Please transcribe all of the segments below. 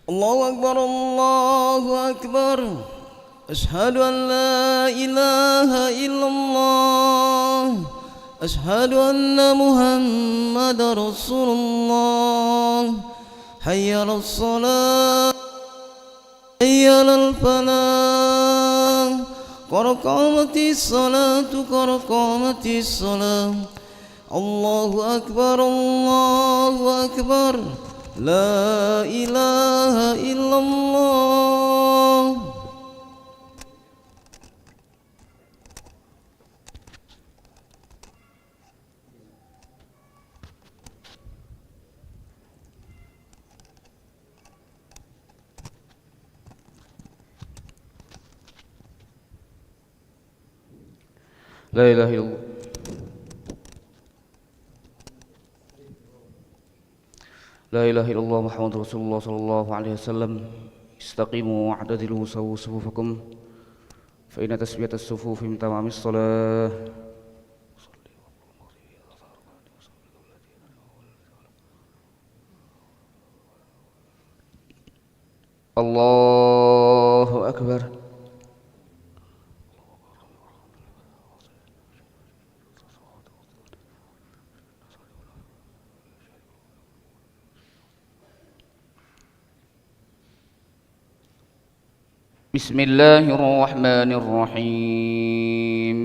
الله أكبر الله أكبر. أشهد أن لا إله إلا الله. أشهد أن محمد رسول الله. حي على الصلاة حي على الفلاح. قد قامت الصلاة قد قامت الصلاة. الله أكبر الله أكبر. لا إله إلا الله. لا إله إلا الله. لا إله إلا الله محمد رسول الله صلى الله عليه وسلم. استقيموا واعتدلوا سووا صفوفكم فإن تسوية الصفوف من تمام الصلاة. الله أكبر. بسم الله الرحمن الرحيم.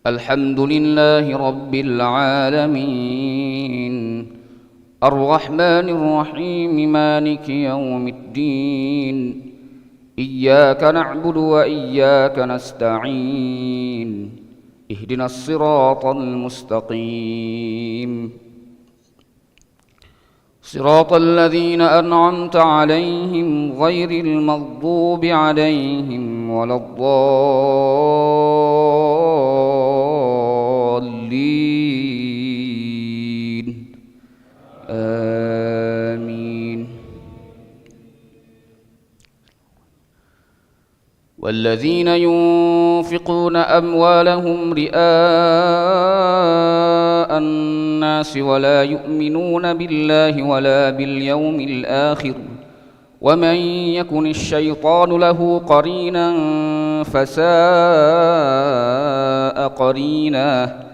الحمد لله رب العالمين الرحمن الرحيم مالك يوم الدين. إياك نعبد وإياك نستعين. اهدنا الصراط المستقيم صراط الذين أنعمت عليهم غير المغضوب عليهم ولا الضالين. آمين. والذين ينفقون أموالهم رئاء الناس ولا يؤمنون بالله ولا باليوم الآخر ومن يكن الشيطان له قرينا فساء قرينا.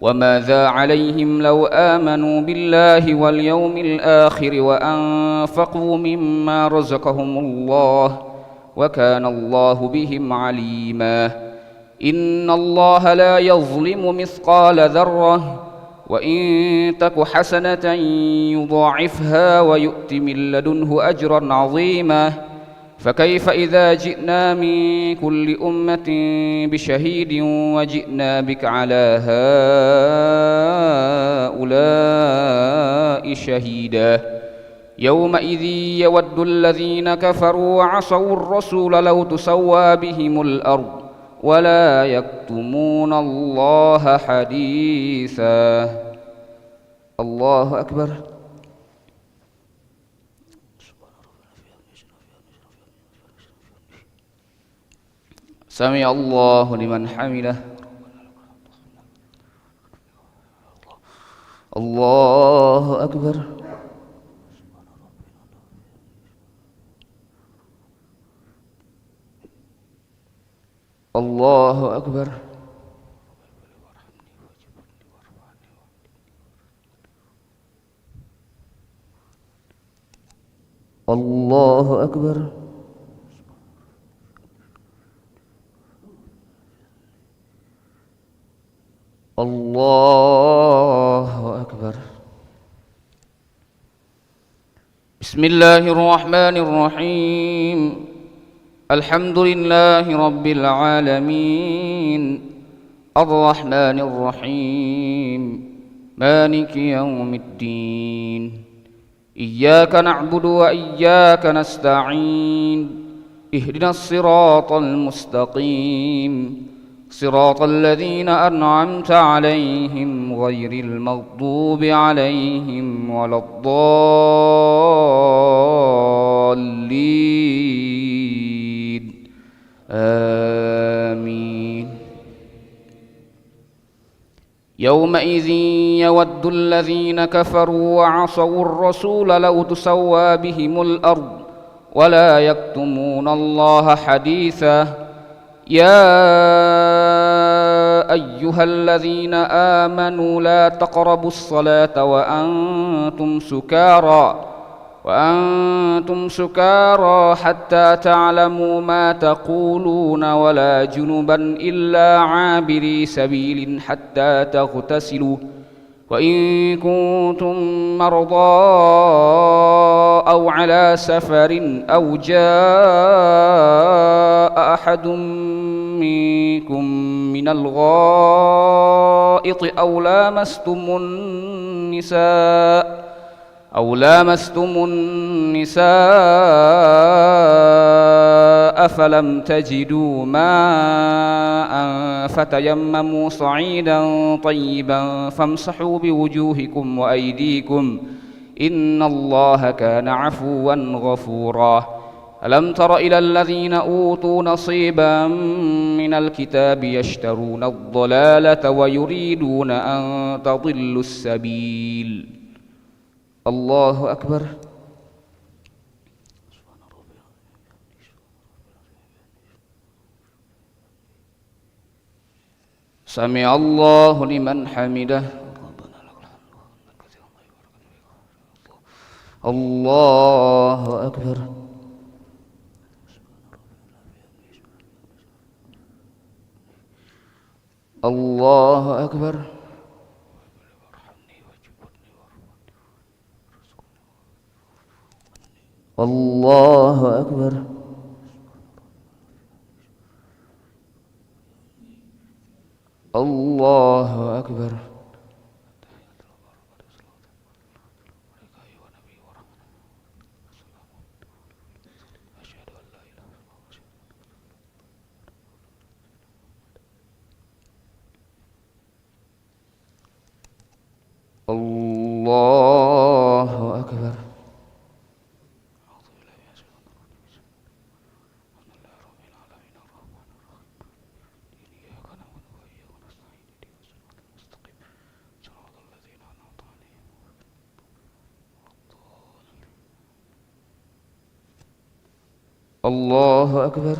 وماذا عليهم لو آمنوا بالله واليوم الآخر وأنفقوا مما رزقهم الله وكان الله بهم عليما. إن الله لا يظلم مثقال ذرة وإن تك حسنة يضاعفها ويؤت من لدنه أجرا عظيما. فكيف إذا جئنا من كل أمة بشهيد وجئنا بك على هؤلاء شهيدا. يومئذ يود الذين كفروا وعصوا الرسول لو تسوى بهم الأرض ولا يكتمون الله حديثا. الله أكبر. سمع الله لمن حمده. الله أكبر. الله أكبر. الله أكبر. الله أكبر. بسم الله الرحمن الرحيم. الحمد لله رب العالمين الرحمن الرحيم مالك يوم الدين. إياك نعبد وإياك نستعين. اهدنا الصراط المستقيم صراط الذين أنعمت عليهم غير المغضوب عليهم ولا الضالين. آمين. يومئذ يود الذين كفروا وعصوا الرسول لو تسوى بهم الأرض ولا يكتمون الله حديثا يا أيها الذين آمنوا لا تقربوا الصلاة وأنتم سكارى حتى تعلموا ما تقولون ولا جنبا إلا عابري سبيل حتى تغتسلوا وإن كنتم مرضى أو على سفر أو جاء أحد منكم من الغائط أو لامستم النساء فلم تجدوا ماء فتيمموا صعيدا طيبا فامسحوا بوجوهكم وأيديكم إن الله كان عفوا غفورا ألم تر إلى الذين أوتوا نصيبا من الكتاب يشترون الضلالة ويريدون أن تضلوا السبيل الله أكبر سمع الله لمن حمده الله أكبر الله أكبر الله أكبر الله أكبر الله أكبر الله أكبر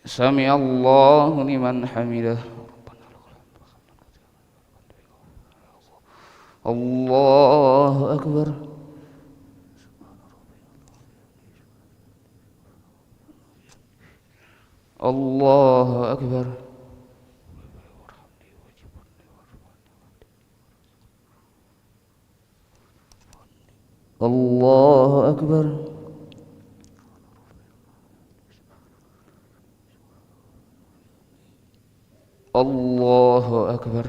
سمع الله لمن حمده الله أكبر الله أكبر الله أكبر الله أكبر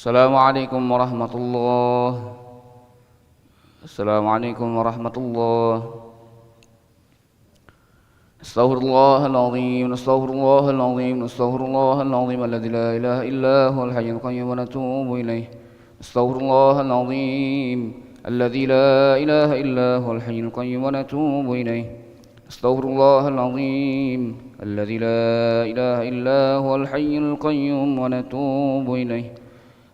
Assalamualaikum warahmatullahi Assalamualaikum warahmatullahi Astaghfirullahaladzim Astaghfirullahaladzim Astaghfirullahaladzim Alladzi la ilaha illa huwal hayyul qayyum wa natubu ilaih Astaghfirullahaladzim Alladzi la ilaha illa huwal hayyul qayyum wa natubu ilaih Astaghfirullahaladzim Alladzi la ilaha illa huwal hayyul qayyum wa natubu ilaih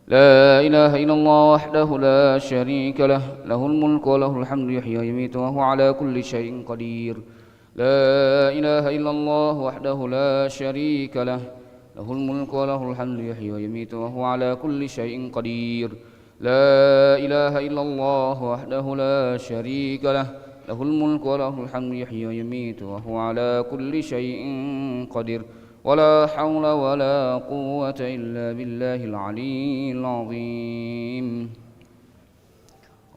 لا إله إلا الله وحده لا شريك له له الملك وله الحمد يحيي ويميت وهو على كل شيء قدير لا إله إلا الله وحده لا شريك له له الملك وله الحمد يحيي ويميت وهو على كل شيء قدير لا إله إلا الله وحده لا شريك له له الملك وله الحمد يحيي ويميت وهو على كل شيء قدير ولا حول ولا قوة إلا بالله العلي العظيم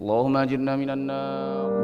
اللهم أجرنا من النار